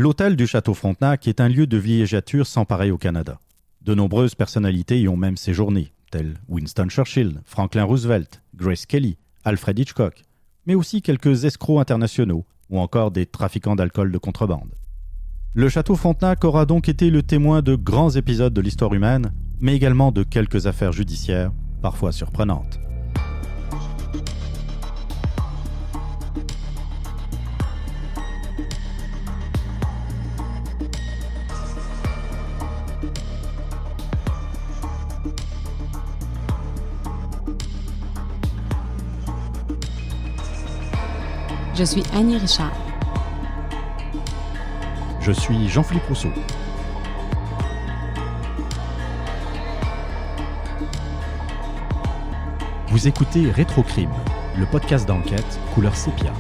L'hôtel du Château Frontenac est un lieu de villégiature sans pareil au Canada. De nombreuses personnalités y ont même séjourné, tels Winston Churchill, Franklin Roosevelt, Grace Kelly, Alfred Hitchcock, mais aussi quelques escrocs internationaux ou encore des trafiquants d'alcool de contrebande. Le Château Frontenac aura donc été le témoin de grands épisodes de l'histoire humaine, mais également de quelques affaires judiciaires, parfois surprenantes. Je suis Annie Richard. Je suis Jean-Philippe Rousseau. Vous écoutez Rétrocrime, le podcast d'enquête couleur sépia.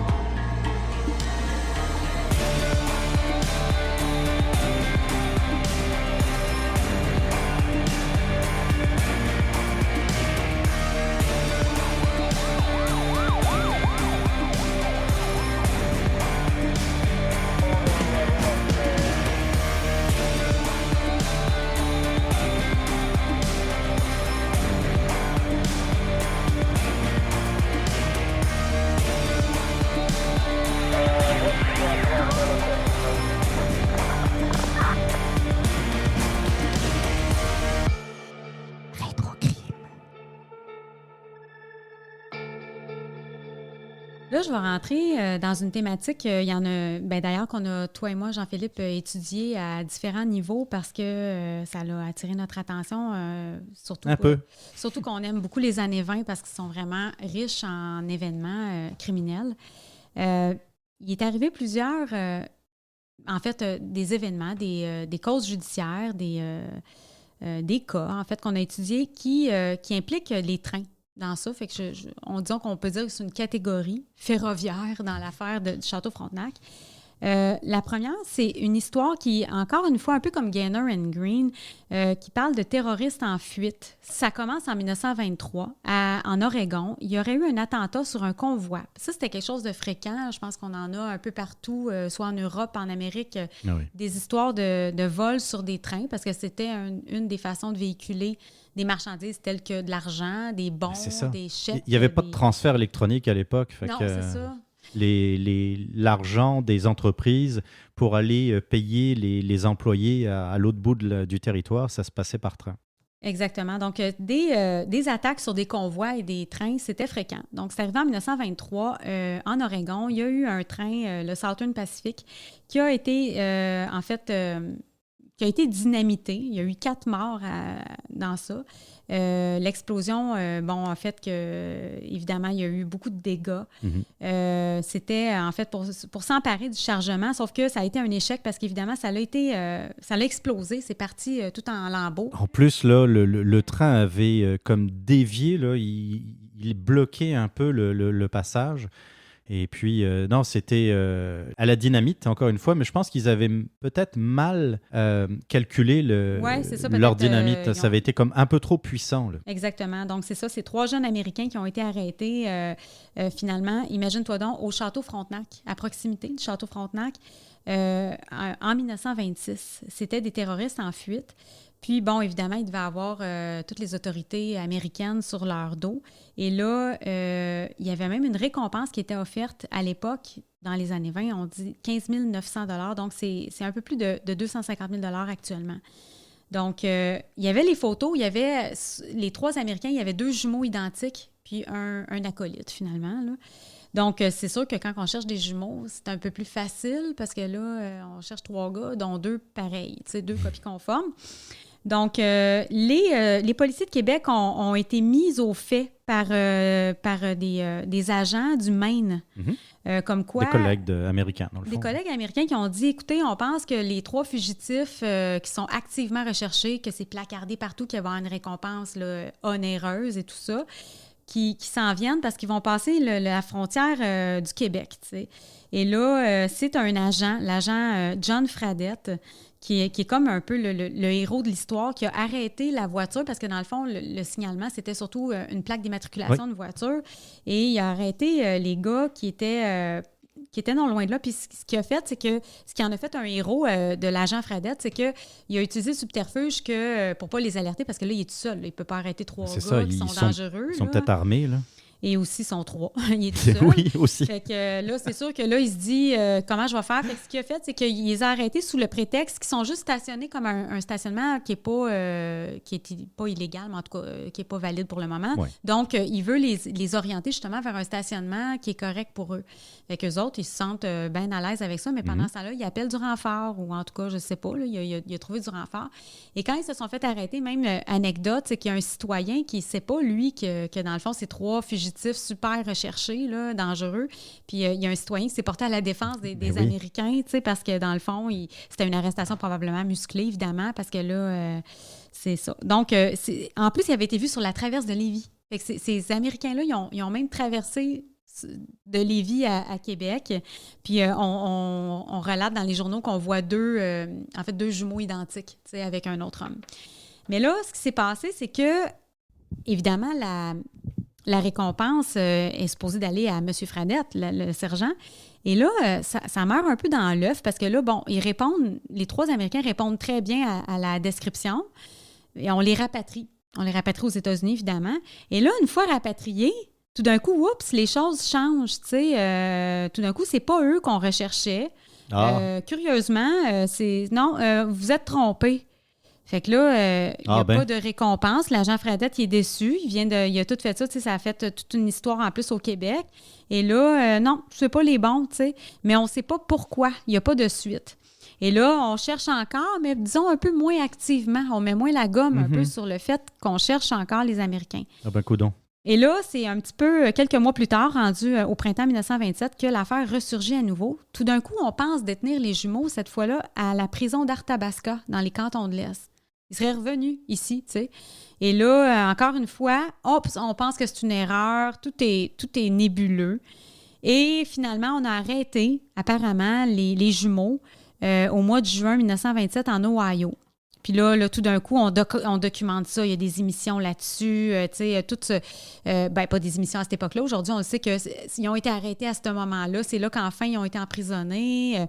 Là, je vais rentrer dans une thématique, il y en a, d'ailleurs, qu'on a, toi et moi, Jean-Philippe, étudié à différents niveaux parce que ça a attiré notre attention, surtout qu'on aime beaucoup les années 20 parce qu'ils sont vraiment riches en événements criminels. Il est arrivé plusieurs, des événements, des causes judiciaires, des cas, en fait, qu'on a étudiés qui impliquent les trains. Dans ça, fait que disons qu'on peut dire que c'est une catégorie ferroviaire dans l'affaire du Château Frontenac. La première, c'est une histoire qui, encore une fois, un peu comme Gaynor and Green, qui parle de terroristes en fuite. Ça commence en 1923 en Oregon. Il y aurait eu un attentat sur un convoi. Ça, c'était quelque chose de fréquent. Je pense qu'on en a un peu partout, soit en Europe, en Amérique, des histoires de vols sur des trains, parce que c'était une des façons de véhiculer des marchandises telles que de l'argent, des bons, des chèques. Il n'y avait pas de transfert électronique à l'époque. Non, c'est ça. L'argent des entreprises pour aller payer les employés à l'autre bout du territoire, ça se passait par train. Exactement. Donc, des attaques sur des convois et des trains, c'était fréquent. Donc, c'est arrivé en 1923 en Oregon. Il y a eu un train, le Southern Pacific, qui a été, qui a été dynamité. Il y a eu 4 morts dans ça. L'explosion, a fait que, évidemment, il y a eu beaucoup de dégâts. Mm-hmm. C'était, en fait, pour s'emparer du chargement, sauf que ça a été un échec parce qu'évidemment, ça l'a explosé. C'est parti tout en lambeaux. En plus, là, le train avait comme dévié, là, il bloquait un peu le passage. Et puis, non, c'était à la dynamite, encore une fois, mais je pense qu'ils avaient peut-être mal calculé leur dynamite. Ça avait été comme un peu trop puissant. Là. Exactement. Donc, c'est ça. C'est 3 jeunes Américains qui ont été arrêtés, finalement, imagine-toi donc, au Château Frontenac, à proximité du Château Frontenac, en 1926. C'était des terroristes en fuite. Puis, bon, évidemment, il devait avoir toutes les autorités américaines sur leur dos. Et là, il y avait même une récompense qui était offerte à l'époque, dans les années 20, on dit 15 900 $. Donc, c'est un peu plus de 250 000 $ actuellement. Donc, il y avait les photos, il y avait les 3 Américains, il y avait 2 jumeaux identiques, puis un acolyte, finalement, là. Donc, c'est sûr que quand on cherche des jumeaux, c'est un peu plus facile parce que là, on cherche 3 gars, dont 2 pareils, tu sais, 2 copies conformes. Donc, les policiers de Québec ont été mis au fait par des agents du Maine. Mm-hmm. Comme quoi... Des collègues américains, dans le fond. Des collègues américains qui ont dit, écoutez, on pense que les 3 fugitifs qui sont activement recherchés, que c'est placardé partout, qu'il va y avoir une récompense là, onéreuse et tout ça, qui s'en viennent parce qu'ils vont passer la frontière du Québec, tu sais. Et là, c'est un agent, l'agent John Fradette, qui est comme un peu le héros de l'histoire, qui a arrêté la voiture, parce que dans le fond, le signalement, c'était surtout une plaque d'immatriculation de voiture. Et il a arrêté les gars qui qui était non loin de là. Puis ce qu'il a fait, c'est que ce qui en a fait un héros de l'agent Fradette, c'est qu'il a utilisé le subterfuge pour pas les alerter, parce que là, il est tout seul. Là. Il peut pas arrêter 3 gars qui sont dangereux. Ils sont peut-être armés, là. Et aussi, ils sont 3. Il est tout seul. Oui, aussi. Fait que là, c'est sûr que là, il se dit comment je vais faire. Fait que ce qu'il a fait, c'est qu'il les a arrêtés sous le prétexte qu'ils sont juste stationnés comme un stationnement qui est pas illégal, mais en tout cas, qui n'est pas valide pour le moment. Ouais. Donc, il veut les orienter justement vers un stationnement qui est correct pour eux. Fait qu'eux autres, ils se sentent bien à l'aise avec ça, mais pendant ce temps-là, il appelle du renfort, ou en tout cas, je ne sais pas, là, il a trouvé du renfort. Et quand ils se sont fait arrêter, même anecdote, c'est qu'il y a un citoyen qui ne sait pas, lui, que dans le fond, c'est 3 fugitifs super recherchés, là, dangereux. Puis il y a un citoyen qui s'est porté à la défense des Américains, parce que dans le fond, c'était une arrestation probablement musclée, évidemment, parce que là, c'est ça. Donc, en plus, il avait été vu sur la traverse de Lévis. Fait que ces Américains-là, ils ont même traversé de Lévis à Québec. Puis on relate dans les journaux qu'on voit deux jumeaux identiques, avec un autre homme. Mais là, ce qui s'est passé, c'est que, évidemment, la récompense est supposée d'aller à M. Fradette, le sergent. Et là, ça meurt un peu dans l'œuf parce que là, bon, les 3 Américains répondent très bien à la description et on les rapatrie. On les rapatrie aux États-Unis, évidemment. Et là, une fois rapatriés, tout d'un coup, oups, les choses changent, tu sais. Tout d'un coup, c'est pas eux qu'on recherchait. Curieusement, vous êtes trompés. Fait que là, il n'y a pas de récompense. L'agent Fradette, il est déçu. Il a tout fait ça. Tu sais, ça a fait toute une histoire en plus au Québec. Et là, non, c'est pas les bons, tu sais. Mais on ne sait pas pourquoi. Il n'y a pas de suite. Et là, on cherche encore, mais disons un peu moins activement. On met moins la gomme un peu sur le fait qu'on cherche encore les Américains. Ah ben, coudonc. Et là, c'est un petit peu, quelques mois plus tard, rendu au printemps 1927, que l'affaire ressurgit à nouveau. Tout d'un coup, on pense détenir les jumeaux, cette fois-là, à la prison d'Arthabasca, dans les cantons de l'Est. Ils seraient revenus ici, tu sais. Et là, encore une fois, on pense que c'est une erreur, tout est nébuleux. Et finalement, on a arrêté, apparemment, les jumeaux au mois de juin 1927 en Ohio. Puis là, tout d'un coup, on documente ça. Il y a des émissions là-dessus, tu sais, pas des émissions à cette époque-là. Aujourd'hui, on le sait qu'ils ont été arrêtés à ce moment-là. C'est là qu'enfin, ils ont été emprisonnés.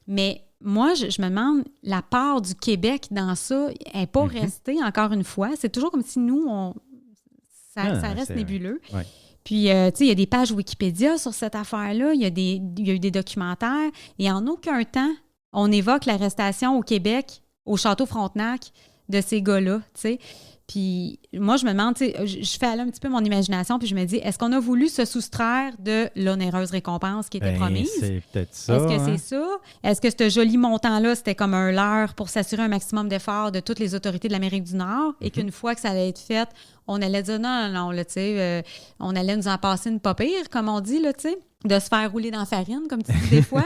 Mais moi, je me demande, la part du Québec dans ça n'est pas restée, encore une fois. C'est toujours comme si nous, ça reste nébuleux. Ouais. Puis, tu sais, il y a des pages Wikipédia sur cette affaire-là. Il y a eu des documentaires. Et en aucun temps, on évoque l'arrestation au Québec, au Château Frontenac, de ces gars-là, tu sais. Puis moi, je me demande, tu sais, je fais aller un petit peu mon imagination, puis je me dis, est-ce qu'on a voulu se soustraire de l'onéreuse récompense qui était promise? C'est peut-être ça. Est-ce que c'est ça? Est-ce que ce joli montant-là, c'était comme un leurre pour s'assurer un maximum d'efforts de toutes les autorités de l'Amérique du Nord et qu'une fois que ça allait être fait, on allait dire non, là, tu sais, on allait nous en passer une pas pire, comme on dit, là, tu sais, de se faire rouler dans la farine, comme tu dis des fois.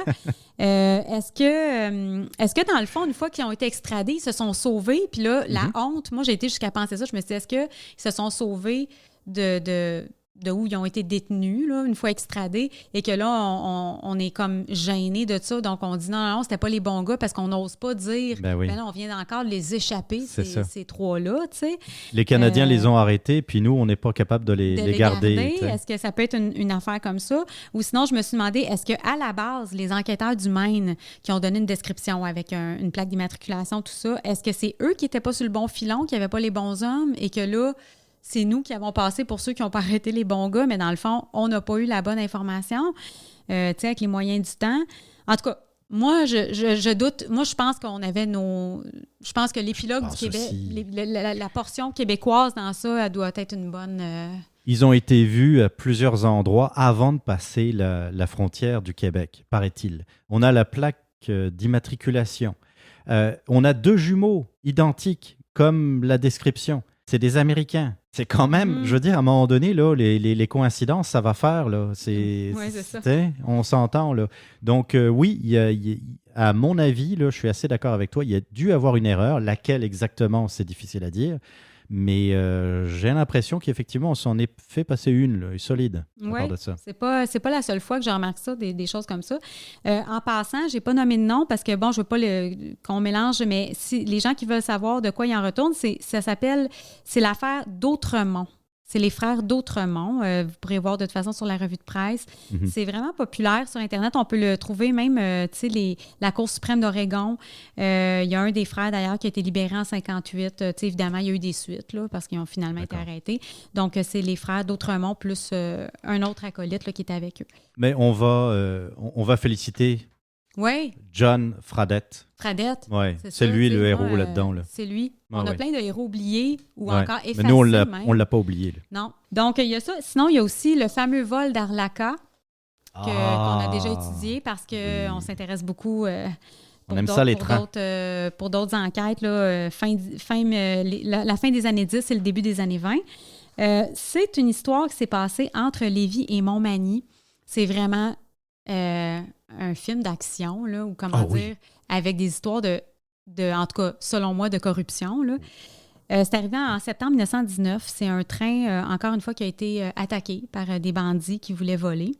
Est-ce que, dans le fond, une fois qu'ils ont été extradés, ils se sont sauvés? Puis là, la honte, moi, j'ai été jusqu'à penser ça. Je me suis dit, est-ce qu'ils se sont sauvés de où ils ont été détenus, là, une fois extradés, et que là, on est comme gêné de ça. Donc, on dit non, c'était pas les bons gars parce qu'on n'ose pas dire, ben là, on vient encore de les échapper, ces 3-là, tu sais. Les Canadiens les ont arrêtés, puis nous, on n'est pas capable de les garder. Est-ce que ça peut être une affaire comme ça? Ou sinon, je me suis demandé, est-ce qu'à la base, les enquêteurs du Maine qui ont donné une description avec une plaque d'immatriculation, tout ça, est-ce que c'est eux qui n'étaient pas sur le bon filon, qui n'avaient pas les bons hommes, et que là, c'est nous qui avons passé pour ceux qui n'ont pas arrêté les bons gars, mais dans le fond, on n'a pas eu la bonne information, tu sais, avec les moyens du temps. En tout cas, moi, je doute. Moi, je pense qu'on avait je pense que l'épilogue du Québec, la portion québécoise dans ça, elle doit être une bonne... Ils ont été vus à plusieurs endroits avant de passer la frontière du Québec, paraît-il. On a la plaque d'immatriculation. On a 2 jumeaux identiques, comme la description. C'est des Américains. C'est quand même, je veux dire, à un moment donné, là, les coïncidences, ça va faire. Là. Oui, c'est ça. On s'entend. Là. Donc, oui, à mon avis, là, je suis assez d'accord avec toi, il y a dû avoir une erreur. Laquelle exactement, c'est difficile à dire. Mais j'ai l'impression qu'effectivement, on s'en est fait passer une là, solide. Oui, c'est pas la seule fois que je remarque ça, des choses comme ça. En passant, je n'ai pas nommé de nom parce que, bon, je ne veux pas qu'on mélange, mais si les gens qui veulent savoir de quoi il en retourne, c'est l'affaire d'Autremont. C'est les frères d'Autremont. Vous pourrez voir de toute façon sur la revue de presse. C'est vraiment populaire sur Internet. On peut le trouver même, la Cour suprême d'Oregon. Il y a un des frères, d'ailleurs, qui a été libéré en 58. Évidemment, il y a eu des suites, là, parce qu'ils ont finalement été arrêtés. Donc, c'est les frères d'Autremont plus un autre acolyte là, qui était avec eux. Mais on va féliciter John Fradette. Fradette, c'est lui le héros là-dedans. Là. C'est lui. On a plein de héros oubliés ou encore effacés. Mais nous, on ne l'a pas oublié. Là. Non. Donc, il y a ça. Sinon, il y a aussi le fameux vol d'Arlaca qu'on a déjà étudié parce qu'on s'intéresse beaucoup on aime ça, les trains. Pour d'autres enquêtes. Là, la fin des années 10 et le début des années 20. C'est une histoire qui s'est passée entre Lévis et Montmagny. C'est vraiment un film d'action, là, ou comment dire, avec des histoires de, en tout cas, selon moi, de corruption. Là. C'est arrivé en septembre 1919. C'est un train, encore une fois, qui a été attaqué par des bandits qui voulaient voler.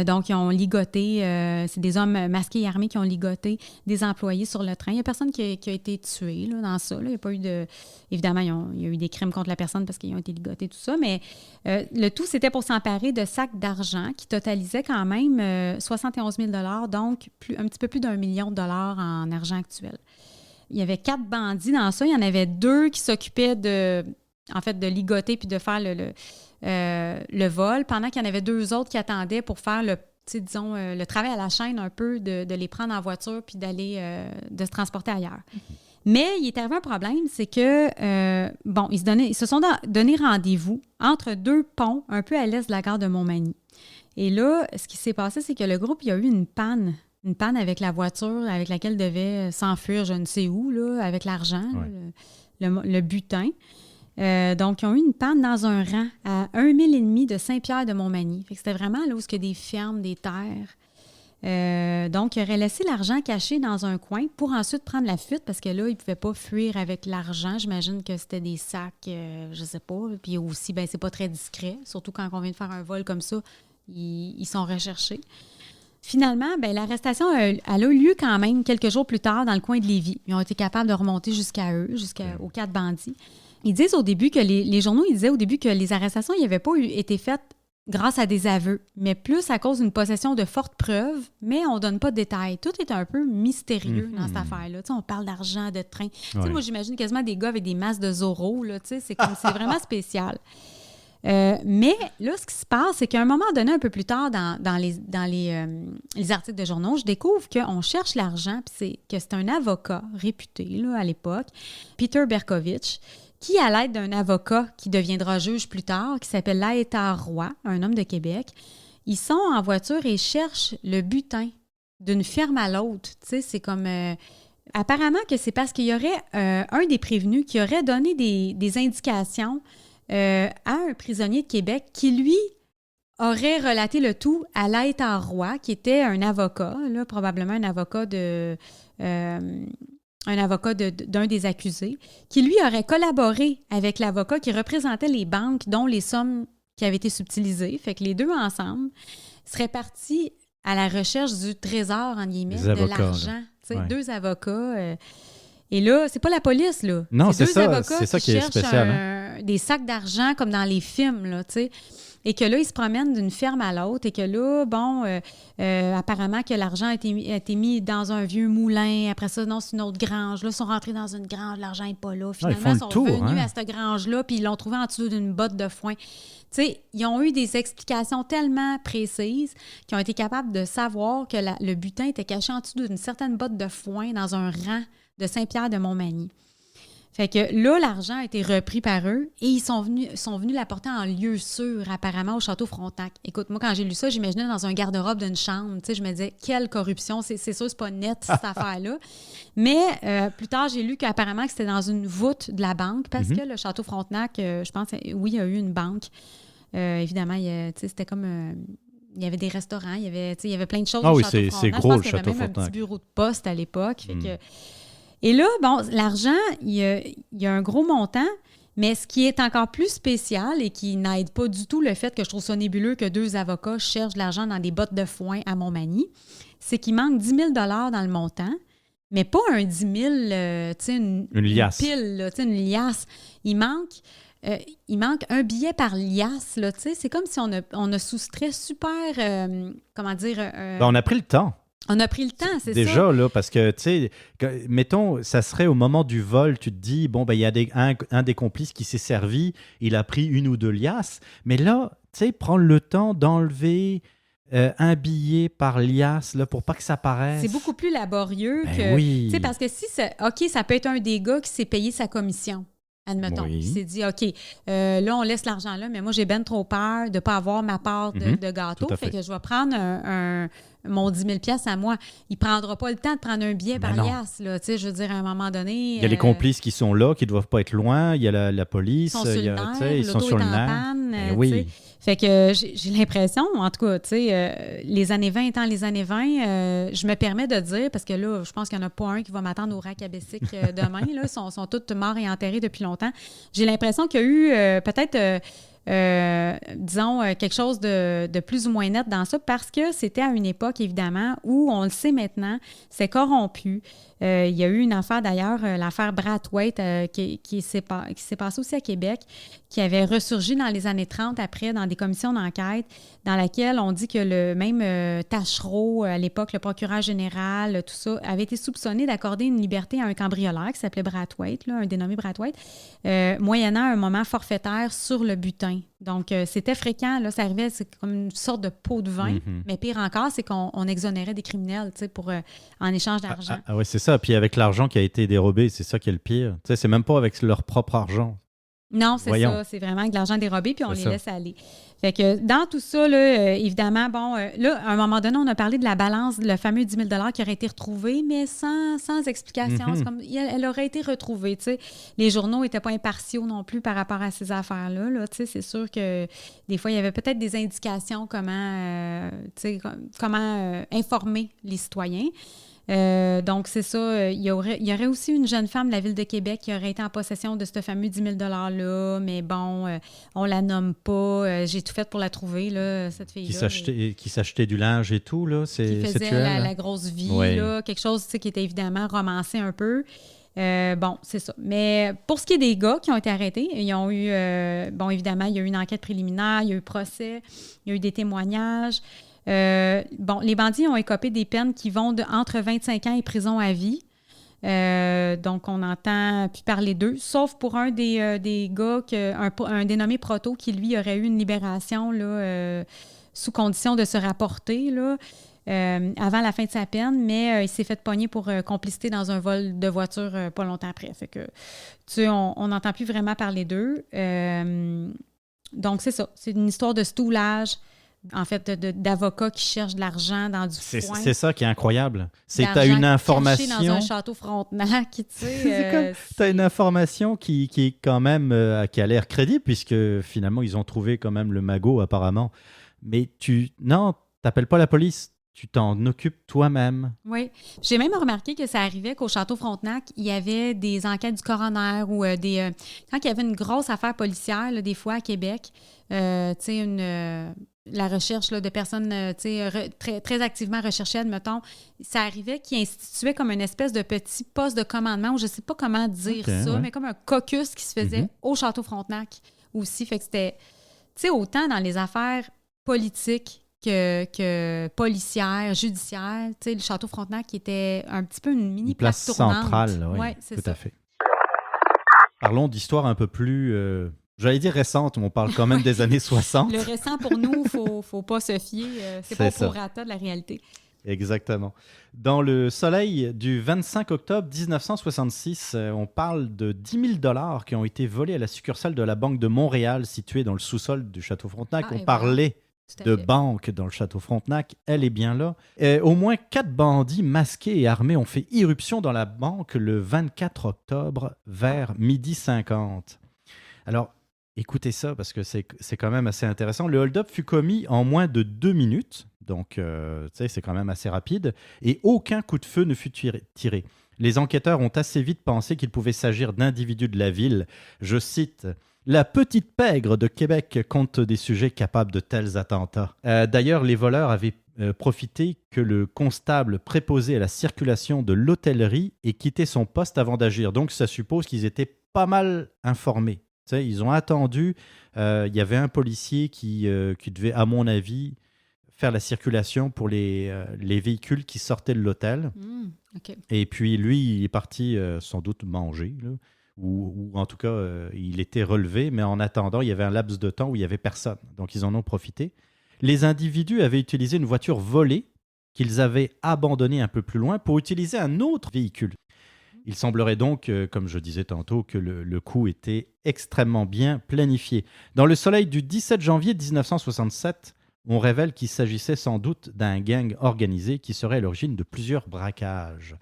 Donc, ils ont ligoté, c'est des hommes masqués et armés qui ont ligoté des employés sur le train. Il n'y a personne qui a été tué là, dans ça. Là. Il n'y a pas eu de... Évidemment, il y a eu des crimes contre la personne parce qu'ils ont été ligotés, tout ça, mais le tout, c'était pour s'emparer de sacs d'argent qui totalisaient quand même 71 000 $, donc un petit peu plus d'1 million de dollars en argent actuel. Il y avait 4 bandits dans ça. Il y en avait 2 qui s'occupaient de ligoter puis de faire le vol, pendant qu'il y en avait 2 autres qui attendaient pour faire le travail à la chaîne un peu, de les prendre en voiture puis de se transporter ailleurs. Mais il est arrivé un problème, c'est que, ils se sont donné rendez-vous entre 2 ponts un peu à l'est de la gare de Montmagny. Et là, ce qui s'est passé, c'est que le groupe, il y a eu une panne avec la voiture avec laquelle devait s'enfuir je ne sais où, là, avec l'argent, le butin. Donc, ils ont eu une panne dans un rang à 1,5 mile de Saint-Pierre-de-Montmagny. Fait que c'était vraiment là où il y a des fermes, des terres. Donc, ils auraient laissé l'argent caché dans un coin pour ensuite prendre la fuite parce que là, ils ne pouvaient pas fuir avec l'argent. J'imagine que c'était des sacs, je ne sais pas. Puis aussi, c'est pas très discret. Surtout quand on vient de faire un vol comme ça, ils sont recherchés. Finalement, l'arrestation elle a eu lieu quand même quelques jours plus tard dans le coin de Lévis. Ils ont été capables de remonter jusqu'à eux, jusqu'aux 4 bandits. Ils disent au début que les journaux, ils disaient au début que les arrestations n'avaient pas été faites grâce à des aveux, mais plus à cause d'une possession de fortes preuves, mais on ne donne pas de détails. Tout est un peu mystérieux dans cette affaire-là. On parle d'argent, de train. Moi, j'imagine quasiment des gars avec des masques de Zorro. Là, c'est vraiment spécial. Mais là, ce qui se passe, c'est qu'à un moment donné, un peu plus tard, dans les articles de journaux, je découvre qu'on cherche l'argent, puis que c'est un avocat réputé là, à l'époque, Peter Berkovitch, qui, à l'aide d'un avocat qui deviendra juge plus tard, qui s'appelle Laétard Roy, un homme de Québec, ils sont en voiture et cherchent le butin d'une ferme à l'autre. Tu sais, c'est comme... apparemment que c'est parce qu'il y aurait un des prévenus qui aurait donné des indications à un prisonnier de Québec qui, lui, aurait relaté le tout à Laétard Roy, qui était un avocat, là, probablement un avocat d'un des accusés, qui, lui, aurait collaboré avec l'avocat qui représentait les banques dont les sommes qui avaient été subtilisées. Fait que les deux ensemble seraient partis à la recherche du trésor, en guillemets, de l'argent. Ouais. 2 avocats. Et là, c'est pas la police, là. Non, c'est 2 ça. avocats c'est ça qui est spécial. Des sacs d'argent comme dans les films, là, tu sais. Et que là, ils se promènent d'une ferme à l'autre et que là, apparemment que l'argent a été mis dans un vieux moulin. Après ça, non, c'est une autre grange. Là, ils sont rentrés dans une grange, l'argent n'est pas là. Finalement, ils sont venus à cette grange-là puis ils l'ont trouvé en dessous d'une botte de foin. Tu sais, ils ont eu des explications tellement précises qu'ils ont été capables de savoir que le butin était caché en dessous d'une certaine botte de foin dans un rang de Saint-Pierre-de-Montmagny. Fait que là, l'argent a été repris par eux et ils sont venus l'apporter en lieu sûr, apparemment, au Château Frontenac. Écoute, moi, quand j'ai lu ça, j'imaginais dans un garde-robe d'une chambre. Tu sais, je me disais, quelle corruption! C'est sûr, c'est pas net, cette affaire-là. Mais plus tard, j'ai lu qu'apparemment que c'était dans une voûte de la banque parce que le Château Frontenac, je pense, oui, il y a eu une banque. Évidemment, c'était comme... il y avait des restaurants, il y avait plein de choses au Château Frontenac. C'est gros, le Château Frontenac. Je pense qu'il y avait même un petit bureau de poste à l'époque. Fait que... Et là, l'argent, il y a un gros montant, mais ce qui est encore plus spécial et qui n'aide pas du tout le fait que je trouve ça nébuleux que 2 avocats cherchent de l'argent dans des bottes de foin à Montmagny, c'est qu'il manque 10 000 $ dans le montant, mais pas un 10 000, une liasse. Une pile, une liasse. Il manque il manque un billet par liasse, là, tu sais. C'est comme si on a soustrait super, comment dire... On a pris le temps. On a pris le temps, c'est ça. Déjà, là, parce que, tu sais, mettons, ça serait au moment du vol, tu te dis, bon, ben, il y a un des complices qui s'est servi, il a pris 1 ou 2 liasses. Mais là, tu sais, prendre le temps d'enlever un billet par liasse, là, pour pas que ça paraisse. C'est beaucoup plus laborieux que... Oui. Tu sais, parce que si, OK, ça peut être un des gars qui s'est payé sa commission. Admettons. Oui. Il s'est dit, OK, là, on laisse l'argent là, mais moi, j'ai ben trop peur de ne pas avoir ma part de gâteau. Fait que je vais prendre mon 10 000 $ à moi. Il ne prendra pas le temps de prendre un billet par liasse. Là. Tu sais, je veux dire, à un moment donné... Il y a les complices qui sont là, qui ne doivent pas être loin. Il y a la police. Ils sont sur le nerf. Ils sont sur le nerf. Panne, oui. Fait que j'ai l'impression, en tout cas, tu sais, les années 20 étant les années 20, je me permets de dire, parce que là, je pense qu'il n'y en a pas un qui va m'attendre au rack à Bessic demain. Là, ils sont tous morts et enterrés depuis longtemps. J'ai l'impression qu'il y a eu peut-être... disons, quelque chose de plus ou moins net dans ça, parce que c'était à une époque, évidemment, où, on le sait maintenant, c'est corrompu. Il y a eu une affaire, d'ailleurs, l'affaire Brathwaite, qui s'est passée aussi à Québec, qui avait ressurgi dans les années 30 après, dans des commissions d'enquête, dans laquelle on dit que le même Taschereau, à l'époque, le procureur général, tout ça, avait été soupçonné d'accorder une liberté à un cambrioleur qui s'appelait Brathwaite, là, un dénommé Brathwaite, moyennant un moment forfaitaire sur le butin. Donc, c'était fréquent, là, ça arrivait, c'est comme une sorte de pot de vin, mais pire encore, c'est qu'on exonérait des criminels, tu sais, en échange d'argent. Ah oui, c'est ça. Puis avec l'argent qui a été dérobé, c'est ça qui est le pire. Tu sais, c'est même pas avec leur propre argent. Non, c'est ça. C'est vraiment avec de l'argent dérobé, puis on les laisse aller. Fait que dans tout ça, là, évidemment, bon, là, à un moment donné, on a parlé de la balance, le fameux 10 000 $ qui aurait été retrouvé, mais sans explication. C'est comme, elle aurait été retrouvée, tu sais. Les journaux n'étaient pas impartiaux non plus par rapport à ces affaires-là, là, tu sais. C'est sûr que des fois, il y avait peut-être des indications comment informer les citoyens. Donc, c'est ça. Il y aurait aussi une jeune femme de la Ville de Québec qui aurait été en possession de ce fameux 10 000 $-là, mais bon, on la nomme pas. J'ai tout fait pour la trouver, là, cette fille-là. Qui s'achetait du linge et tout, là. Qui faisait la grosse vie, là. Quelque chose, tu sais, qui était évidemment romancé un peu. Bon, c'est ça. Mais pour ce qui est des gars qui ont été arrêtés, ils ont eu... bon, évidemment, il y a eu une enquête préliminaire, il y a eu procès, il y a eu des témoignages. Bon, les bandits ont écopé des peines qui vont entre 25 ans et prison à vie. Donc, on n'entend plus parler d'eux, sauf pour un des gars, un dénommé Proto, qui, lui, aurait eu une libération là, sous condition de se rapporter là, avant la fin de sa peine, mais il s'est fait pogner pour complicité dans un vol de voiture pas longtemps après. Fait que, tu sais, on n'entend plus vraiment parler d'eux. Donc, c'est ça. C'est une histoire de stoulage. En fait, d'avocats qui cherchent de l'argent dans du foin. C'est ça qui est incroyable. C'est que tu as une information... caché dans un château Frontenac, tu sais. Tu as une information qui est quand même... qui a l'air crédible, puisque finalement, ils ont trouvé quand même le magot, apparemment. Mais non, t'appelles pas la police. Tu t'en occupes toi-même. Oui. J'ai même remarqué que ça arrivait qu'au Château Frontenac, il y avait des enquêtes du coroner ou quand il y avait une grosse affaire policière, là, des fois à Québec, tu sais, la recherche là, de personnes très, très activement recherchées, admettons, ça arrivait qu'ils instituaient comme une espèce de petit poste de commandement, ou je ne sais pas comment dire mais comme un caucus qui se faisait au Château Frontenac aussi. Fait que c'était, tu sais, autant dans les affaires politiques que policière, judiciaire. Tu sais, le Château Frontenac qui était un petit peu une mini place tournante. Centrale, oui, c'est tout ça. à fait. Parlons d'histoire un peu plus, j'allais dire récente, mais on parle quand même des années 60. Le récent, pour nous, faut pas se fier. C'est pas au prorata de la réalité. Exactement. Dans le Soleil du 25 octobre 1966, on parle de 10 000 $ qui ont été volés à la succursale de la Banque de Montréal, située dans le sous-sol du Château Frontenac. On parlait de banque dans le Château Frontenac, elle est bien là. Au moins 4 bandits masqués et armés ont fait irruption dans la banque le 24 octobre vers 12h50. Alors, écoutez ça parce que c'est quand même assez intéressant. Le hold-up fut commis en moins de 2 minutes, donc c'est quand même assez rapide, et aucun coup de feu ne fut tiré. Les enquêteurs ont assez vite pensé qu'il pouvait s'agir d'individus de la ville. Je cite... La petite pègre de Québec compte des sujets capables de tels attentats. D'ailleurs, les voleurs avaient profité que le constable préposé à la circulation de l'hôtellerie ait quitté son poste avant d'agir. Donc, ça suppose qu'ils étaient pas mal informés. sais, ils ont attendu. Il y avait un policier qui devait, à mon avis, faire la circulation pour les véhicules qui sortaient de l'hôtel. OK. Et puis, lui, il est parti sans doute manger, là, ou en tout cas, il était relevé. Mais en attendant, il y avait un laps de temps où il n'y avait personne. Donc, ils en ont profité. Les individus avaient utilisé une voiture volée qu'ils avaient abandonnée un peu plus loin pour utiliser un autre véhicule. Il semblerait donc, comme je disais tantôt, que le coup était extrêmement bien planifié. Dans le soleil du 17 janvier 1967, on révèle qu'il s'agissait sans doute d'un gang organisé qui serait à l'origine de plusieurs braquages.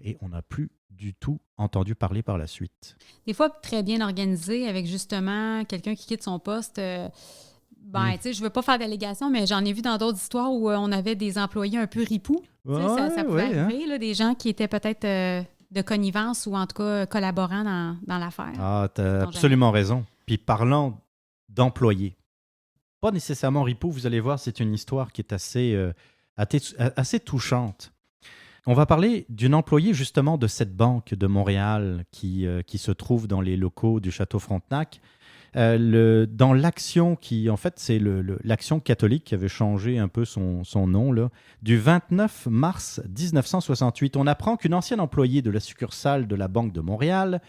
Et on n'a plus du tout entendu parler par la suite. Des fois, très bien organisé, avec justement quelqu'un qui quitte son poste. Tu sais, je veux pas faire d'allégation, mais j'en ai vu dans d'autres histoires où on avait des employés un peu ripoux. Ça pouvait arriver, là, des gens qui étaient peut-être de connivence ou en tout cas collaborants dans l'affaire. Ah, tu as absolument raison. Puis parlant d'employés, pas nécessairement ripoux, vous allez voir, c'est une histoire qui est assez touchante. On va parler d'une employée justement de cette banque de Montréal qui se trouve dans les locaux du Château Frontenac. Dans l'action qui, en fait, c'est l'action catholique qui avait changé un peu son nom, là, du 29 mars 1968. On apprend qu'une ancienne employée de la succursale de la Banque de Montréal,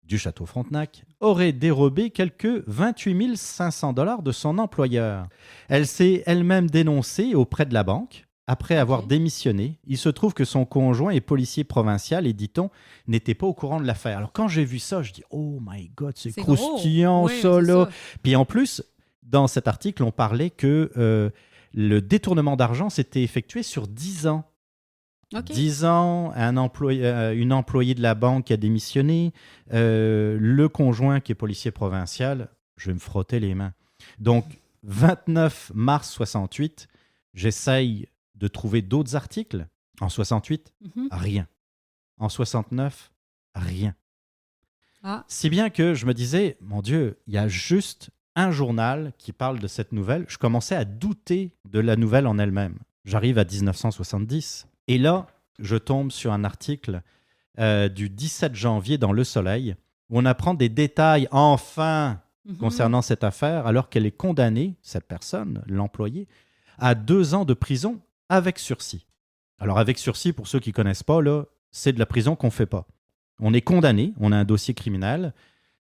du Château Frontenac, aurait dérobé quelques 28 500 $ de son employeur. Elle s'est elle-même dénoncée auprès de la banque. Après avoir démissionné, il se trouve que son conjoint est policier provincial et, dit-on, n'était pas au courant de l'affaire. Alors, quand j'ai vu ça, je dis « Oh my God, c'est croustillant, ça, là! » Puis en plus, dans cet article, on parlait que le détournement d'argent s'était effectué sur 10 ans. 10 ans, une employée de la banque a démissionné, le conjoint qui est policier provincial, je vais me frotter les mains. Donc, 29 mars 68, j'essaye de trouver d'autres articles. En 68, rien. En 69, rien. Si bien que je me disais, mon Dieu, il y a juste un journal qui parle de cette nouvelle. Je commençais à douter de la nouvelle en elle-même. J'arrive à 1970. Et là, je tombe sur un article du 17 janvier dans Le Soleil, où on apprend des détails, enfin, concernant cette affaire, alors qu'elle est condamnée, cette personne, l'employée, à 2 ans de prison avec sursis. Alors, avec sursis, pour ceux qui ne connaissent pas, là, c'est de la prison qu'on ne fait pas. On est condamné, on a un dossier criminel,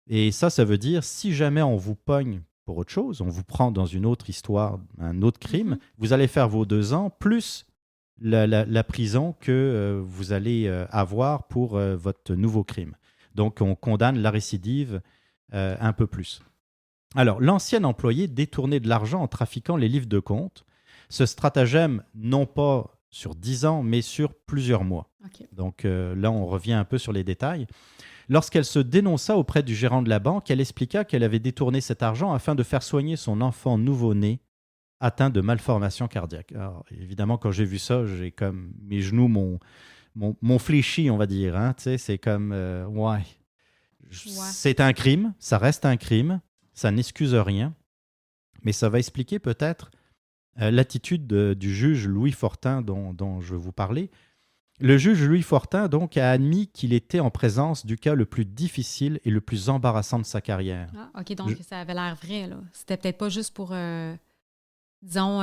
et ça veut dire, si jamais on vous pogne pour autre chose, on vous prend dans une autre histoire, un autre crime, vous allez faire vos 2 ans, plus la prison que vous allez avoir pour votre nouveau crime. Donc, on condamne la récidive un peu plus. Alors, l'ancien employé détournait de l'argent en trafiquant les livres de compte. Ce stratagème, non pas sur 10 ans, mais sur plusieurs mois. Donc là, on revient un peu sur les détails. Lorsqu'elle se dénonça auprès du gérant de la banque, elle expliqua qu'elle avait détourné cet argent afin de faire soigner son enfant nouveau-né atteint de malformation cardiaque. Alors, évidemment, quand j'ai vu ça, j'ai comme mes genoux m'ont fléchi, on va dire. Hein, tu sais, c'est comme, c'est un crime, ça reste un crime, ça n'excuse rien, mais ça va expliquer peut-être l'attitude du juge Louis Fortin dont je vais vous parler. Le juge Louis Fortin donc, a admis qu'il était en présence du cas le plus difficile et le plus embarrassant de sa carrière. Ah, OK, donc ça avait l'air vrai, là. C'était peut-être pas juste pour, disons,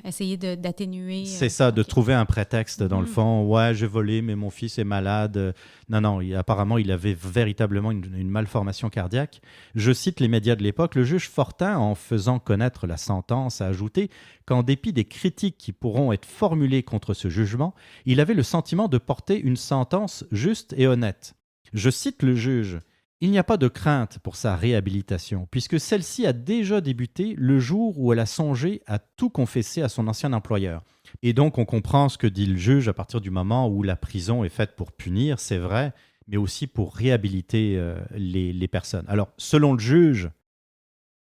essayer d'atténuer... C'est ça, de trouver un prétexte, dans le fond. Ouais, j'ai volé, mais mon fils est malade. Non, apparemment, il avait véritablement une malformation cardiaque. Je cite les médias de l'époque. Le juge Fortin, en faisant connaître la sentence, a ajouté qu'en dépit des critiques qui pourront être formulées contre ce jugement, il avait le sentiment de porter une sentence juste et honnête. Je cite le juge. Il n'y a pas de crainte pour sa réhabilitation, puisque celle-ci a déjà débuté le jour où elle a songé à tout confesser à son ancien employeur. Et donc, on comprend ce que dit le juge à partir du moment où la prison est faite pour punir, c'est vrai, mais aussi pour réhabiliter les personnes. Alors, selon le juge,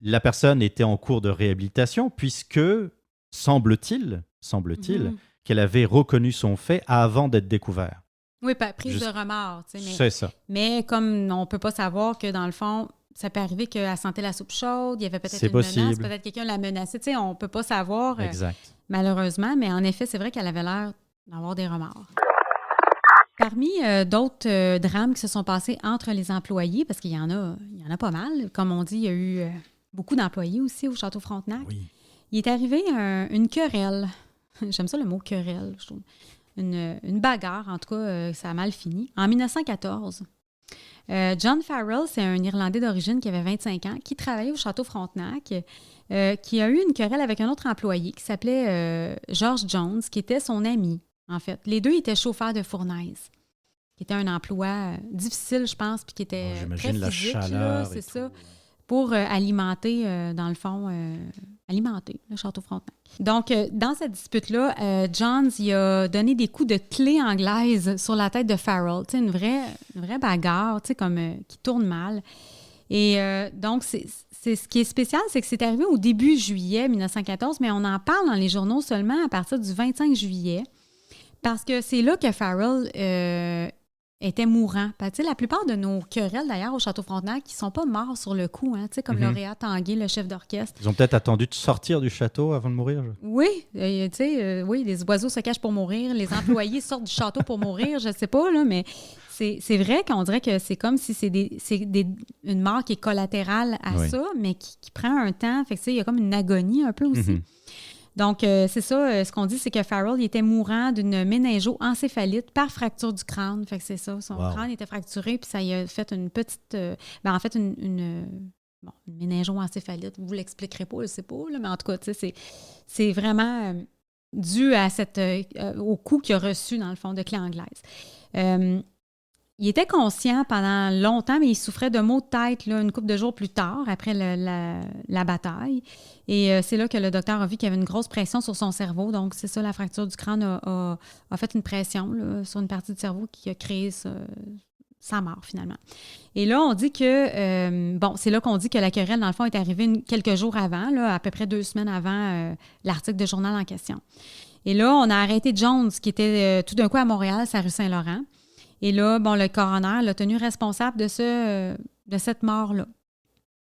la personne était en cours de réhabilitation, puisque, semble-t-il, qu'elle avait reconnu son fait avant d'être découverte. Oui, prise de remords. C'est ça. Mais comme on ne peut pas savoir que, dans le fond, ça peut arriver qu'elle sentait la soupe chaude, il y avait peut-être une menace, peut-être quelqu'un l'a menacée. On ne peut pas savoir, malheureusement. Mais en effet, c'est vrai qu'elle avait l'air d'avoir des remords. Parmi d'autres drames qui se sont passés entre les employés, parce qu'il y en a pas mal, comme on dit, il y a eu beaucoup d'employés aussi au Château Frontenac. Oui. Il est arrivé une querelle. J'aime ça le mot querelle, je trouve. Une bagarre, en tout cas, ça a mal fini. En 1914, John Farrell, c'est un Irlandais d'origine qui avait 25 ans, qui travaillait au Château Frontenac, qui a eu une querelle avec un autre employé qui s'appelait George Jones, qui était son ami, en fait. Les deux étaient chauffeurs de fournaise, qui était un emploi difficile, je pense, puis qui était j'imagine très physique, la chaleur c'est et ça, tout. pour alimenter, dans le fond, alimenter le Château Frontenac. Donc, dans cette dispute-là, Johns il a donné des coups de clé anglaise sur la tête de Farrell. Tu sais, une vraie bagarre, tu sais, comme qui tourne mal. Et donc, c'est ce qui est spécial, c'est que c'est arrivé au début juillet 1914, mais on en parle dans les journaux seulement à partir du 25 juillet, parce que c'est là que Farrell était mourant. Tu sais, la plupart de nos querelles, d'ailleurs, au Château Frontenac, qui ne sont pas morts sur le coup, hein, tu sais, comme Lauréat Tanguay, le chef d'orchestre. Ils ont peut-être attendu de sortir du château avant de mourir. Oui, tu sais, oui, les oiseaux se cachent pour mourir, les employés sortent du château pour mourir, je ne sais pas, là, mais c'est vrai qu'on dirait que c'est comme si c'est une mort qui est collatérale à ça, mais qui prend un temps. Fait que, tu sais, il y a comme une agonie un peu aussi. Donc, c'est ça, ce qu'on dit, c'est que Farrell il était mourant d'une méningo-encéphalite par fracture du crâne. Fait que c'est ça, son crâne était fracturé, puis ça y a fait une petite... en fait, une méningo-encéphalite, vous ne l'expliquerez pas, je ne sais pas, là, mais en tout cas, tu sais, c'est vraiment dû à au coup qu'il a reçu, dans le fond, de clé anglaise. Il était conscient pendant longtemps, mais il souffrait de maux de tête là, une couple de jours plus tard, après la bataille. Et c'est là que le docteur a vu qu'il y avait une grosse pression sur son cerveau. Donc, c'est ça, la fracture du crâne a fait une pression là, sur une partie du cerveau qui a créé sa mort, finalement. Et là, on dit que... c'est là qu'on dit que la querelle, dans le fond, est arrivée quelques jours avant, là, à peu près 2 semaines avant l'article de journal en question. Et là, on a arrêté Jones, qui était tout d'un coup à Montréal, sa rue Saint-Laurent. Et là, le coroner l'a tenu responsable de cette mort-là.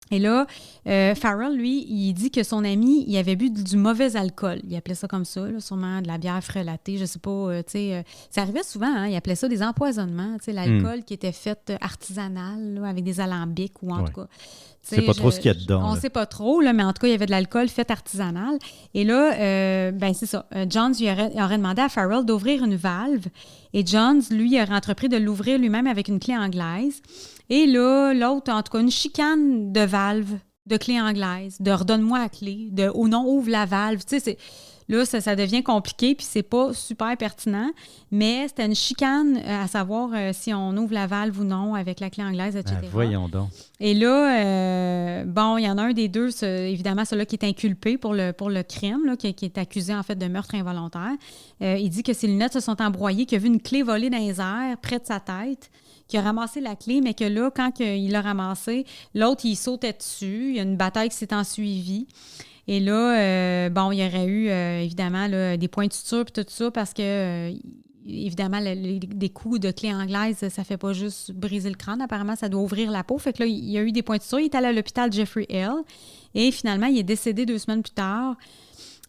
Et là, Farrell, lui, il dit que son ami, il avait bu du mauvais alcool. Il appelait ça comme ça, là, sûrement de la bière frelatée, je sais pas, tu sais. Ça arrivait souvent, hein, il appelait ça des empoisonnements, tu sais, l'alcool qui était fait artisanal, là, avec des alambics ou en tout cas. Tu sais pas trop ce qu'il y a dedans. On ne sait pas trop, là, mais en tout cas, il y avait de l'alcool fait artisanal. Et là, c'est ça. Jones lui aurait demandé à Farrell d'ouvrir une valve. Et Jones, lui, aurait entrepris de l'ouvrir lui-même avec une clé anglaise. Et là, l'autre, en tout cas, une chicane de valve, de clé anglaise, de redonne-moi la clé, de oh non, ouvre la valve. Tu sais, là, ça devient compliqué, puis c'est pas super pertinent, mais c'était une chicane à savoir si on ouvre la valve ou non avec la clé anglaise, etc. Voyons donc. Et là, il y en a un des deux, évidemment, celui-là qui est inculpé pour le crime, là, qui est accusé, en fait, de meurtre involontaire. Il dit que ses lunettes se sont embroyées, qu'il a vu une clé voler dans les airs, près de sa tête, qu'il a ramassé la clé, mais que là, quand il l'a ramassée, l'autre, il sautait dessus. Il y a une bataille qui s'est ensuivie. Et là, il y aurait eu, évidemment, là, des points de suture et tout ça, parce que, évidemment, des coups de clé anglaise, ça fait pas juste briser le crâne. Apparemment, ça doit ouvrir la peau. Fait que là, il y a eu des points de suture. Il est allé à l'hôpital Jeffrey Hill. Et finalement, il est décédé 2 semaines plus tard.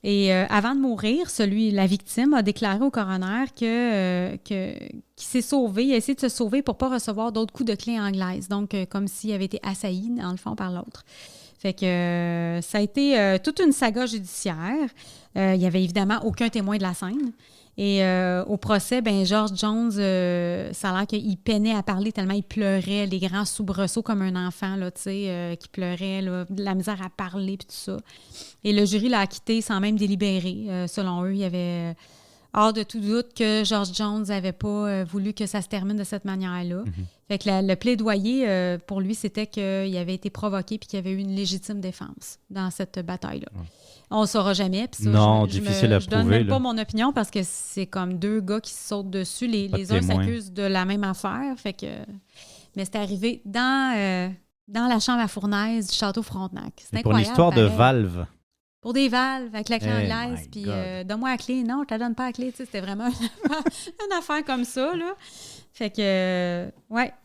Et avant de mourir, la victime a déclaré au coroner qu'il s'est sauvé. Il a essayé de se sauver pour ne pas recevoir d'autres coups de clé anglaise. Donc, comme s'il avait été assailli, dans le fond, par l'autre. Fait que ça a été toute une saga judiciaire. Il n'y avait évidemment aucun témoin de la scène. Et au procès, George Jones, ça a l'air qu'il peinait à parler tellement il pleurait, les grands soubresauts comme un enfant, là, tu sais, qui pleurait, là, de la misère à parler, puis tout ça. Et le jury l'a acquitté sans même délibérer. Selon eux, il y avait hors de tout doute que George Jones n'avait pas voulu que ça se termine de cette manière-là. Fait que le plaidoyer, pour lui, c'était qu'il avait été provoqué puis qu'il y avait eu une légitime défense dans cette bataille-là. On ne saura jamais. Puis ça, non, difficile à prouver. Je donne même pas mon opinion parce que c'est comme 2 gars qui se sautent dessus. Les uns s'accusent de la même affaire. Fait que... Mais c'est arrivé dans la chambre à fournaise du Château Frontenac. C'est incroyable. Pour l'histoire de valve. Pour des valves avec la clé anglaise, puis donne-moi la clé. Non, je te donne pas la clé. Tu sais, c'était vraiment une affaire comme ça, là. Fait que,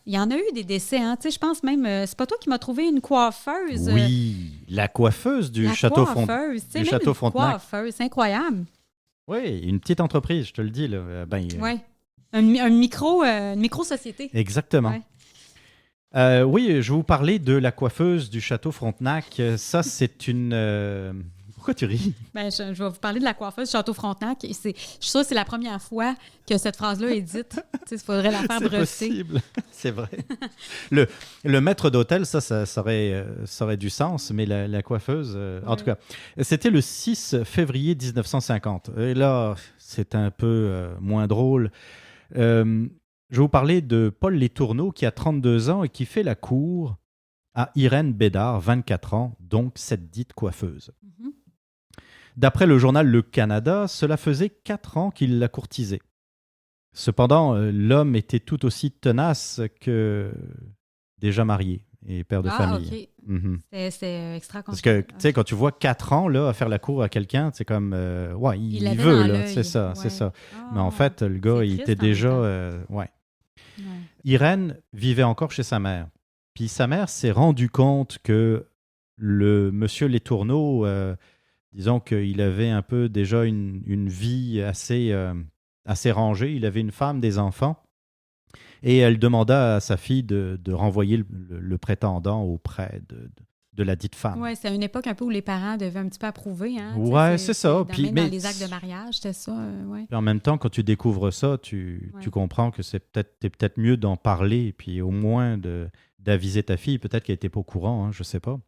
il y en a eu des décès. Hein. Tu sais, je pense même, c'est pas toi qui m'as trouvé une coiffeuse. Oui, la coiffeuse du Château Frontenac. Du Château Frontenac. Coiffeuse, c'est incroyable. Oui, une petite entreprise, je te le dis. Là. Oui. une micro-société. Exactement. Ouais. Oui, je vais vous parler de la coiffeuse du Château Frontenac. Ça, c'est une... Pourquoi tu ris? Ben, je vais vous parler de la coiffeuse du Château Frontenac. Je suis sûre que c'est la première fois que cette phrase-là est dite. Il faudrait la faire brosser. C'est possible, c'est vrai. le maître d'hôtel, ça aurait du sens, mais la coiffeuse... En tout cas, c'était le 6 février 1950. Et là, c'est un peu moins drôle. Je vais vous parler de Paul Letourneau, qui a 32 ans et qui fait la cour à Irène Bédard, 24 ans, donc cette dite coiffeuse. Mm-hmm. D'après le journal Le Canada, cela faisait 4 ans qu'il la courtisait. Cependant, l'homme était tout aussi tenace que déjà marié et père de famille. Okay. Mm-hmm. C'est extra. Parce que, tu sais, quand tu vois 4 ans là, à faire la cour à quelqu'un, c'est comme, il veut, là, c'est ça, c'est ça. Mais en fait, le gars, il était déjà... Irène vivait encore chez sa mère. Puis sa mère s'est rendue compte que le monsieur Letourneau... disons qu'il avait un peu déjà une vie assez rangée. Il avait une femme, des enfants. Et elle demanda à sa fille de renvoyer le prétendant auprès de la dite femme. Oui, c'est une époque un peu où les parents devaient un petit peu approuver. Hein? Oui, c'est ça. Puis, dans les actes de mariage, c'était ça. En même temps, quand tu découvres ça, tu comprends que t'es peut-être mieux d'en parler, puis au moins d'aviser ta fille. Peut-être qu'elle n'était pas au courant, hein, je ne sais pas.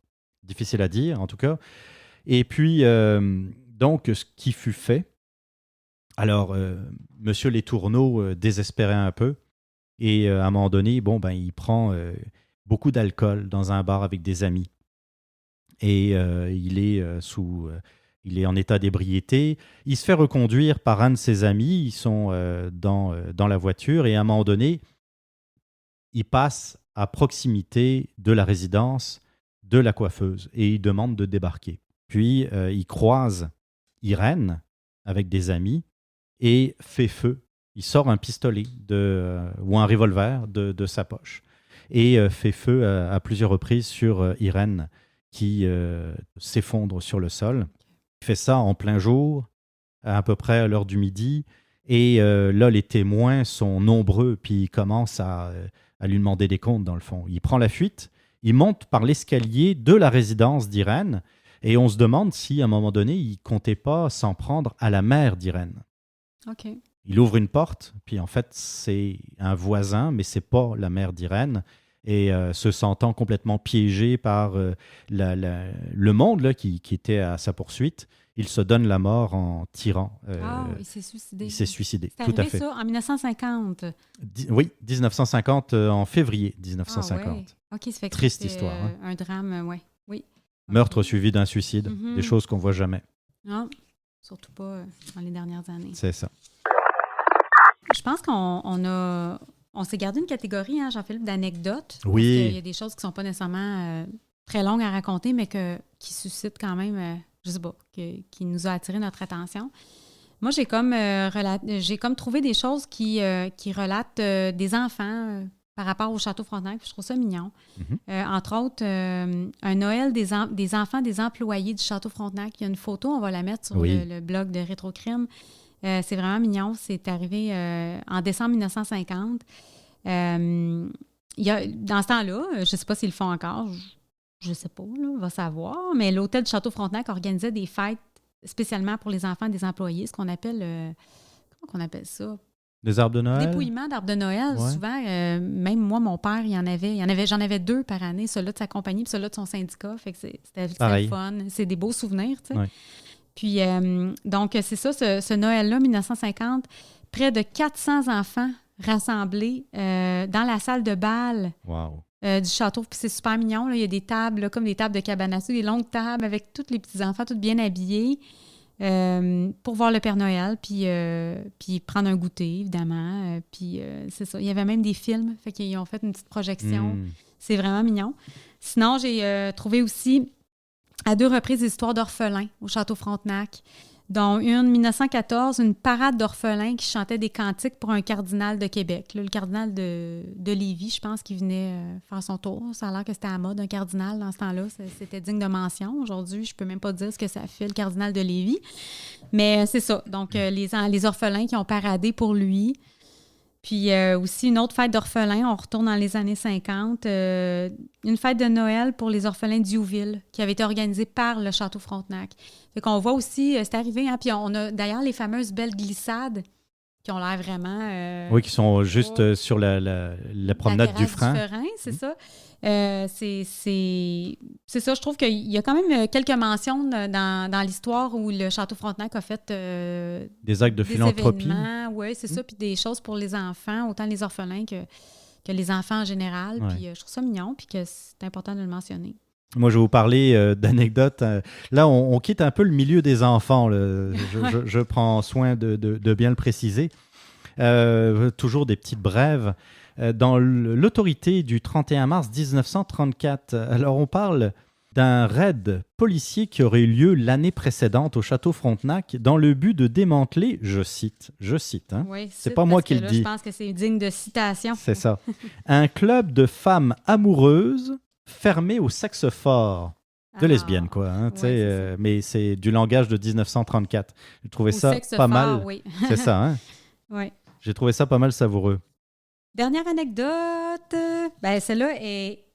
Difficile à dire, en tout cas. Et puis, donc, ce qui fut fait, alors, M. Letourneau désespérait un peu, et à un moment donné, il prend beaucoup d'alcool dans un bar avec des amis. Et il est en état d'ébriété. Il se fait reconduire par un de ses amis, ils sont dans la voiture, et à un moment donné, il passe à proximité de la résidence de la coiffeuse, et il demande de débarquer. Puis, il croise Irène avec des amis et fait feu. Il sort un pistolet ou un revolver de sa poche et fait feu à plusieurs reprises sur Irène qui s'effondre sur le sol. Il fait ça en plein jour, à peu près à l'heure du midi. Et là, les témoins sont nombreux, puis ils commencent à lui demander des comptes, dans le fond. Il prend la fuite, il monte par l'escalier de la résidence d'Irène. Et on se demande si, à un moment donné, il ne comptait pas s'en prendre à la mère d'Irène. OK. Il ouvre une porte, puis en fait, c'est un voisin, mais ce n'est pas la mère d'Irène. Et se sentant complètement piégé par le monde là, qui était à sa poursuite, il se donne la mort en tirant. Il s'est suicidé. Il s'est suicidé, c'est tout à fait. Ça en 1950. Oui, 1950, en février 1950. Ah, ouais. OK, ça fait que triste histoire. Un drame, oui. Meurtre suivi d'un suicide, des choses qu'on ne voit jamais. Non, surtout pas dans les dernières années. C'est ça. Je pense qu'on s'est gardé une catégorie, hein, Jean-Philippe, d'anecdotes. Oui. Parce qu'il y a des choses qui ne sont pas nécessairement très longues à raconter, mais qui suscitent quand même, je sais pas, qui nous a attiré notre attention. Moi, j'ai comme trouvé des choses qui relatent des enfants par rapport au Château Frontenac, puis je trouve ça mignon. Mm-hmm. Entre autres, un Noël des enfants des employés du Château Frontenac. Il y a une photo, on va la mettre sur le blog de Rétrocrime. C'est vraiment mignon. C'est arrivé en décembre 1950. Dans ce temps-là, je ne sais pas s'ils le font encore, je ne sais pas, là, on va savoir, mais l'hôtel du Château Frontenac organisait des fêtes spécialement pour les enfants des employés, ce qu'on appelle, comment on appelle ça? Des arbres de Noël? Dépouillement d'arbres de Noël, souvent. Même moi, mon père, j'en avais 2 par année, celui-là de sa compagnie puis celui-là de son syndicat. Fait que c'était le fun. C'est des beaux souvenirs, tu sais. Ouais. Puis, donc, c'est ça, ce Noël-là, 1950, près de 400 enfants rassemblés dans la salle de bal du château. Puis c'est super mignon. Là. Il y a des tables, là, comme des tables de cabane à sucre, des longues tables avec tous les petits-enfants, tous bien habillés. Pour voir le Père Noël, puis prendre un goûter, évidemment. Puis c'est ça. Il y avait même des films, fait qu'ils ont fait une petite projection. C'est vraiment mignon. Sinon, j'ai trouvé aussi à 2 reprises des histoires d'orphelins au Château Frontenac, dont une, 1914, une parade d'orphelins qui chantaient des cantiques pour un cardinal de Québec. Là, le cardinal de Lévis, je pense, qui venait faire son tour. Ça a l'air que c'était à la mode, un cardinal, dans ce temps-là. C'était digne de mention. Aujourd'hui, je ne peux même pas dire ce que ça fait, le cardinal de Lévis. Mais c'est ça. Donc, les orphelins qui ont paradé pour lui. Puis aussi une autre fête d'orphelins, on retourne dans les années 50, une fête de Noël pour les orphelins d'Youville qui avait été organisée par le Château Frontenac. Fait qu'on voit aussi, c'est arrivé, hein, puis on a d'ailleurs les fameuses belles glissades qui ont l'air vraiment... oui, qui sont juste sur la promenade du frein. C'est ça. C'est ça, je trouve qu'il y a quand même quelques mentions dans l'histoire où le Château Frontenac a fait des actes de philanthropie. Oui, c'est ça, puis des choses pour les enfants, autant les orphelins que les enfants en général. Puis je trouve ça mignon, puis que c'est important de le mentionner. Moi, je vais vous parler d'anecdotes. Là, on quitte un peu le milieu des enfants. Je prends soin de bien le préciser. Toujours des petites brèves. Dans l'autorité du 31 mars 1934, alors on parle d'un raid policier qui aurait eu lieu l'année précédente au Château Frontenac dans le but de démanteler, je cite, hein, oui, c'est pas moi qui le dis. Je pense que c'est digne de citation. C'est ça. Un club de femmes amoureuses fermé au sexe fort. De lesbiennes, quoi. Hein, mais c'est du langage de 1934. J'ai trouvé ça pas mal. Oui. C'est ça, hein? Oui. J'ai trouvé ça pas mal savoureux. Dernière anecdote, celle-là est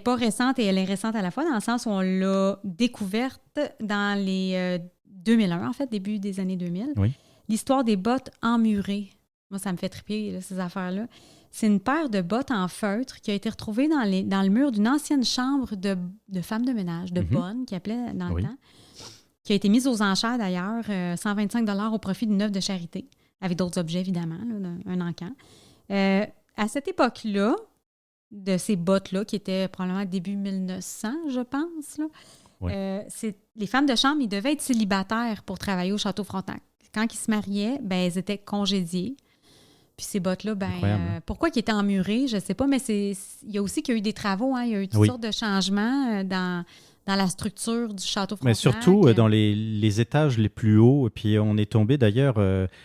pas récente et elle est récente à la fois, dans le sens où on l'a découverte dans les 2001, en fait, début des années 2000. Oui. L'histoire des bottes emmurées. Moi, ça me fait triper, là, ces affaires-là. C'est une paire de bottes en feutre qui a été retrouvée dans le mur d'une ancienne chambre de femmes de ménage, de bonnes, qui appelait dans le temps, qui a été mise aux enchères, d'ailleurs, 125 $ au profit d'une œuvre de charité, avec d'autres objets, évidemment, là, un encan. À cette époque-là, de ces bottes-là, qui étaient probablement début 1900, je pense, là, les femmes de chambre, ils devaient être célibataires pour travailler au Château Frontenac. Quand ils se mariaient, elles étaient congédiées. Puis ces bottes-là, pourquoi ils étaient emmurées, je ne sais pas, mais il y a aussi qu'il y a eu des travaux, hein, il y a eu toutes sortes de changements dans la structure du Château Frontenac. Mais surtout dans les étages les plus hauts. Et puis on est tombé d'ailleurs,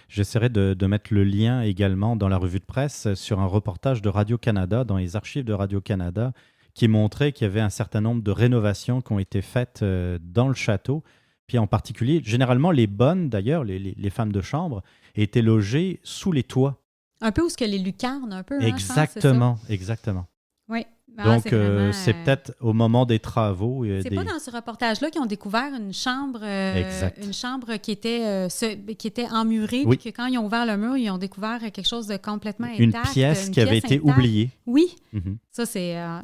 j'essaierai de mettre le lien également dans la revue de presse, sur un reportage de Radio-Canada, dans les archives de Radio-Canada, qui montrait qu'il y avait un certain nombre de rénovations qui ont été faites dans le château. Puis en particulier, généralement les bonnes d'ailleurs, les femmes de chambre, étaient logées sous les toits. Un peu où ce que les lucarnes, un peu. Exactement, hein, je pense, exactement. Oui. Donc, c'est peut-être au moment des travaux. C'est pas dans ce reportage-là qu'ils ont découvert une chambre qui était emmurée, puis que quand ils ont ouvert le mur, ils ont découvert quelque chose de complètement intact. Une pièce qui avait été oubliée. Oui. Ça,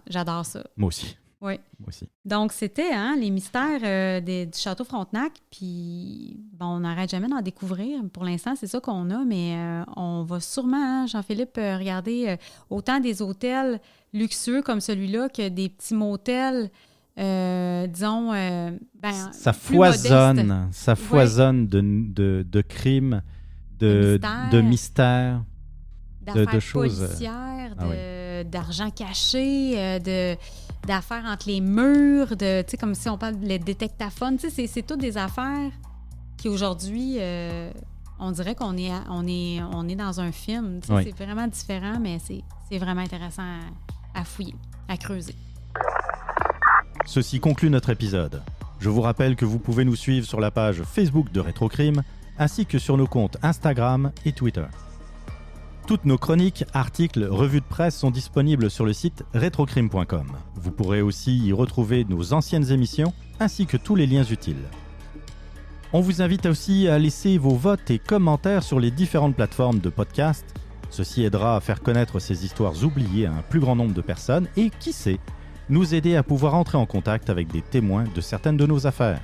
j'adore ça. Moi aussi. Oui. Moi aussi. Donc, c'était les mystères du Château Frontenac. Puis, on n'arrête jamais d'en découvrir. Pour l'instant, c'est ça qu'on a, mais on va sûrement, Jean-Philippe, regarder autant des hôtels luxueux comme celui-là que des petits motels, disons, ça foisonne. Ça foisonne de crimes, de mystères, de choses. Policières, d'argent caché, d'affaires entre les murs, comme si on parle des détectaphones. C'est toutes des affaires qui, aujourd'hui, on dirait qu'on est dans un film. C'est vraiment différent, mais c'est vraiment intéressant à fouiller, à creuser. Ceci conclut notre épisode. Je vous rappelle que vous pouvez nous suivre sur la page Facebook de Rétrocrime, ainsi que sur nos comptes Instagram et Twitter. Toutes nos chroniques, articles, revues de presse sont disponibles sur le site retrocrime.com. Vous pourrez aussi y retrouver nos anciennes émissions, ainsi que tous les liens utiles. On vous invite aussi à laisser vos votes et commentaires sur les différentes plateformes de podcast. Ceci aidera à faire connaître ces histoires oubliées à un plus grand nombre de personnes et, qui sait, nous aider à pouvoir entrer en contact avec des témoins de certaines de nos affaires.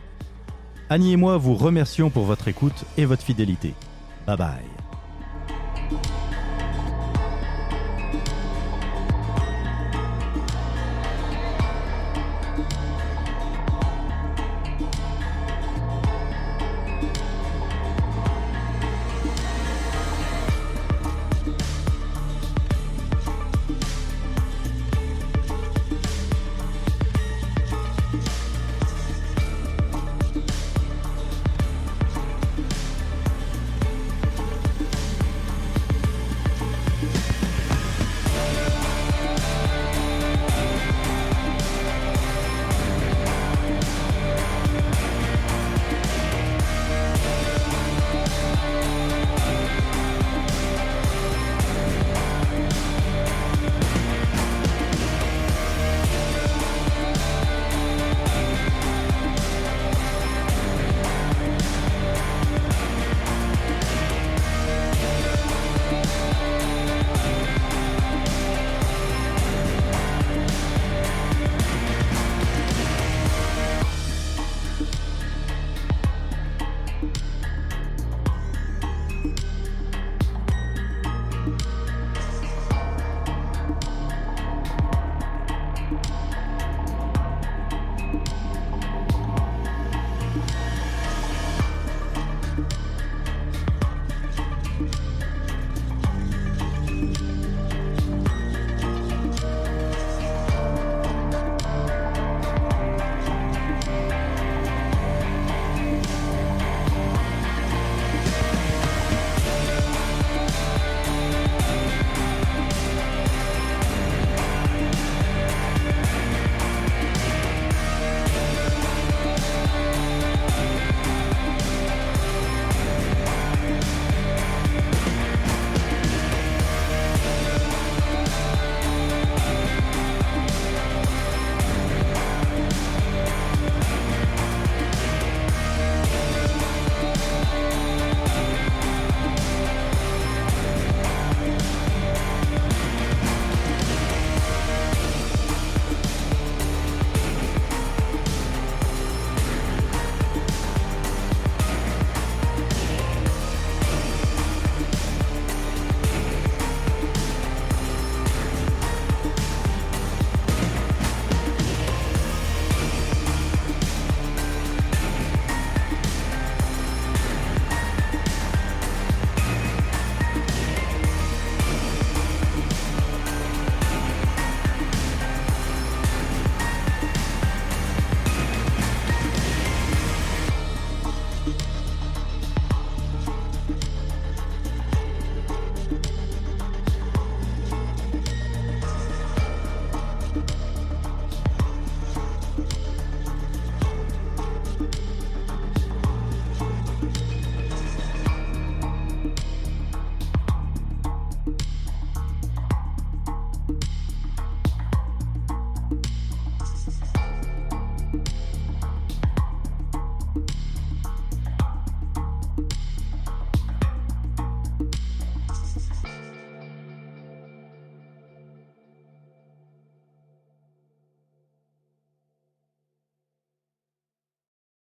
Annie et moi vous remercions pour votre écoute et votre fidélité. Bye bye. Bye.